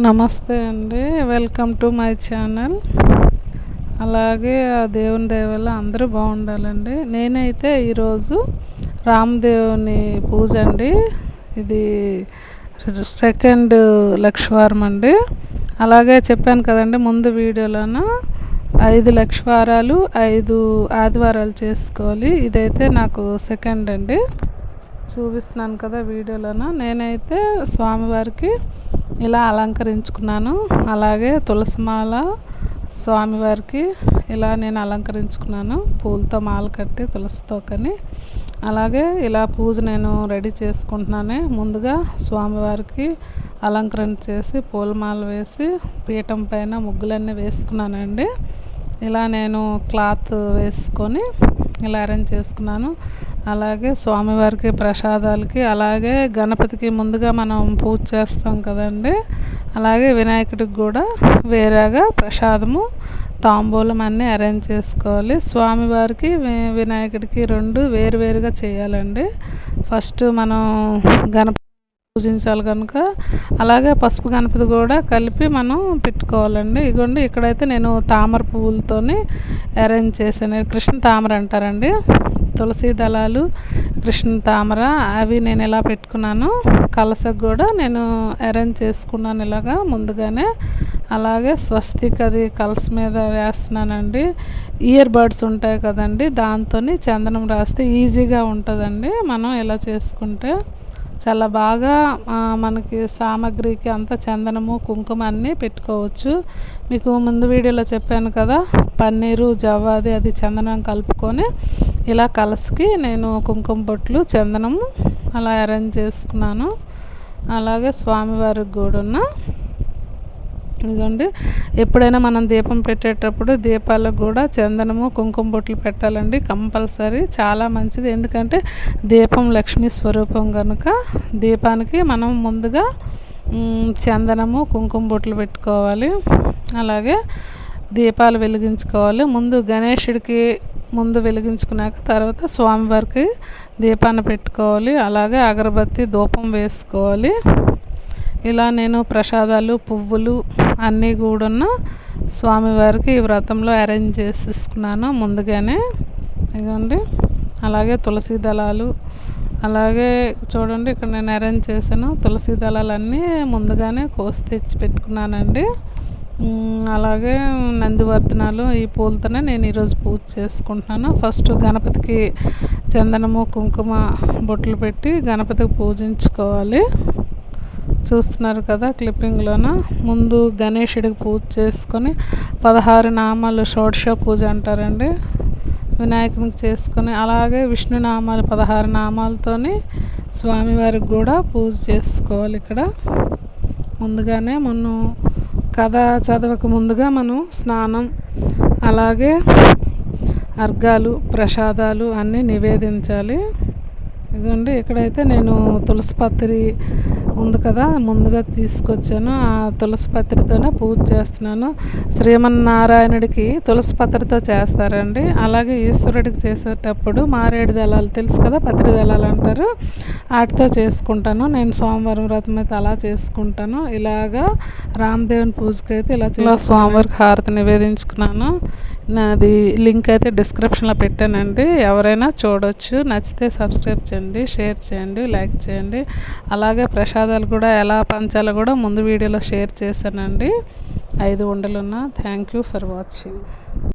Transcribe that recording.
నమస్తే అండి, welcome to my channel. అలాగే ఆ దేవుని దయ వల్ల అందరూ బాగుండాలండి. నేనైతే ఈరోజు రామదేవుని పూజ అండి. ఇది సెకండ్ లక్షవారం అండి. అలాగే చెప్పాను కదండి ముందు వీడియోలోన 5 లక్షవారాలు 5 ఆదివారాలు చేసుకోవాలి. ఇదైతే నాకు సెకండ్ అండి. చూపిస్తున్నాను కదా వీడియోలోన. నేనైతే స్వామివారికి ఇలా అలంకరించుకున్నాను. అలాగే తులసిమాల స్వామివారికి ఇలా నేను అలంకరించుకున్నాను, పూలతో మాల కట్టి తులసితో కని. అలాగే ఇలా పూజ నేను రెడీ చేసుకుంటున్నాను. ముందుగా స్వామివారికి అలంకరణ చేసి పూలమాల వేసి పీఠం పైన ముగ్గులన్నీ వేసుకున్నానండి. ఇలా నేను క్లాత్ వేసుకొని ఇలా అరేంజ్ చేసుకున్నాను. అలాగే స్వామివారికి ప్రసాదాలకి, అలాగే గణపతికి ముందుగా మనం పూజ చేస్తాం కదండి, అలాగే వినాయకుడికి కూడా వేరేగా ప్రసాదము తాంబూలం అన్నీ అరేంజ్ చేసుకోవాలి. స్వామివారికి వినాయకుడికి 2 వేరువేరుగా చేయాలండి. ఫస్ట్ మనం గణపతి పూజించాలి కనుక అలాగే పసుపు గణపతి కూడా కలిపి మనం పెట్టుకోవాలండి. ఇదిగోండి, ఇక్కడైతే నేను తామర పువ్వులతోని అరేంజ్ చేశాను. కృష్ణ తామర అంటారండి. తులసి దళాలు, కృష్ణ తామర అవి నేను ఇలా పెట్టుకున్నాను. కలసకు కూడా నేను అరేంజ్ చేసుకున్నాను ఇలాగా ముందుగానే. అలాగే స్వస్తిక్ అది కలస మీద వేస్తున్నానండి. ఇయర్ బడ్స్ ఉంటాయి కదండి, దాంతో చందనం రాస్తే ఈజీగా ఉంటుందండి. మనం ఇలా చేసుకుంటే చాలా బాగా మనకి సామాగ్రికి అంతా చందనము కుంకుమ అన్నీ పెట్టుకోవచ్చు. మీకు ముందు వీడియోలో చెప్పాను కదా, పన్నీరు జవ్వాది అది చందనం కలుపుకొని ఇలా కలసకి నేను కుంకుమ బొట్లు చందనము అలా అరేంజ్ చేసుకున్నాను. అలాగే స్వామివారికి కూడా ఇదిగోండి, ఎప్పుడైనా మనం దీపం పెట్టేటప్పుడు దీపాలకు కూడా చందనము కుంకుమ బొట్లు పెట్టాలండి కంపల్సరీ. చాలా మంచిది, ఎందుకంటే దీపం లక్ష్మీ స్వరూపం కనుక దీపానికి మనం ముందుగా చందనము కుంకుమ బొట్లు పెట్టుకోవాలి. అలాగే దీపాలు వెలిగించుకోవాలి. ముందు గణేశుడికి ముందు వెలిగించుకున్నాక తర్వాత స్వామివారికి దీపాన్ని పెట్టుకోవాలి. అలాగే అగరబత్తి ధూపం వేసుకోవాలి. ఇలా నేను ప్రసాదాలు పువ్వులు అన్నీ కూడా స్వామివారికి ఈ వ్రతంలో అరేంజ్ చేసేసుకున్నాను ముందుగానే. ఇదిగోండి, అలాగే తులసి దళాలు, అలాగే చూడండి ఇక్కడ నేను అరేంజ్ చేశాను. తులసి దళాలన్నీ ముందుగానే కోసి తెచ్చి పెట్టుకున్నానండి. అలాగే నందివర్ధనాలు ఈ పూలతోనే నేను ఈరోజు పూజ చేసుకుంటున్నాను. ఫస్ట్ గణపతికి చందనము కుంకుమ బొట్లు పెట్టి గణపతికి పూజించుకోవాలి. చూస్తున్నారు కదా క్లిప్పింగ్లోన. ముందు గణేశుడికి పూజ చేసుకొని 16 నామాలు షోడశ పూజ అంటారండి, వినాయకునికి చేసుకొని, అలాగే విష్ణు నామాలు 16 నామాలతోని స్వామివారికి కూడా పూజ చేసుకోవాలి. ఇక్కడ ముందుగానే మనం కథ చదవక ముందుగా మనం స్నానం, అలాగే అర్ఘాలు ప్రసాదాలు అన్నీ నివేదించాలి. ఇదిగోండి, ఇక్కడైతే నేను తులసి పత్రి ఉంది కదా ముందుగా తీసుకొచ్చాను. ఆ తులసి పత్రితోనే పూజ చేస్తున్నాను. శ్రీమన్నారాయణుడికి తులసి పత్రితో చేస్తారండి. అలాగే ఈశ్వరుడికి చేసేటప్పుడు మారేడు దళాలు తెలుసు కదా, పత్రి దళాలు అంటారు, వాటితో చేసుకుంటాను. నేను సోమవారం వ్రతం అయితే అలా చేసుకుంటాను. ఇలాగా రామదేవుని పూజకి అయితే ఇలా స్వామివారికి హారతి నివేదించుకున్నాను. నాది లింక్ అయితే డిస్క్రిప్షన్లో పెట్టానండి, ఎవరైనా చూడవచ్చు. నచ్చితే సబ్స్క్రైబ్ చేయండి, షేర్ చేయండి, లైక్ చేయండి. అలాగే ప్రసాదాలు కూడా ఎలా పంచాలో కూడా ముందు వీడియోలో షేర్ చేశానండి. 5 ఉండలున్నా. Thank you for watching.